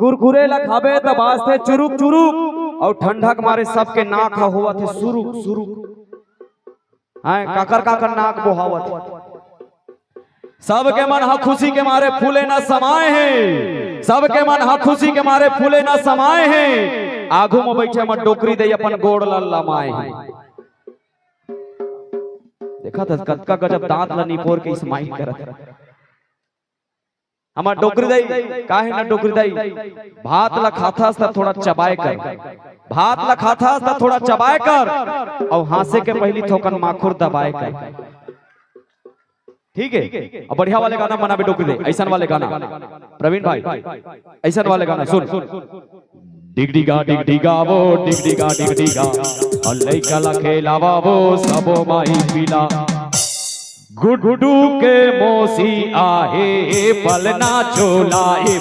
कुरकुरे ला खाबे त बास्ते चुरुक चुरुक और ठंडा के मारे सबके नाक हुआ थे सुरुक सुरुक हां काकर काकर नाक बोहावत सबके मन हा खुशी के मारे फूले ना समाये हैं सबके मन हा खुशी के मारे फूले ना समाये हैं आगू में बैठे मन डोकरी दे अपन गोड़ ला लमाए हैं देखा था कतका गजब दांत ला निपोर के इस्माइल करत हमार डोकरी दई काहे ना डोकरी दई भात ला खाथास त थोड़ा चबाए कर भात ला खाथास त थोड़ा चबाए कर और हासे के पहली थोकन माखुर दबाए कर ठीक है। अब बढ़िया वाले गाना बनाबे डोकरी दे ऐसन वाले गाना प्रवीण भाई ऐसन वाले गाना सुन डिगडिगा वो डिगडिगा और लइका ला खेलावा वो सबो माई पीला गुड्डू के मोसी आहे पलना चोला ए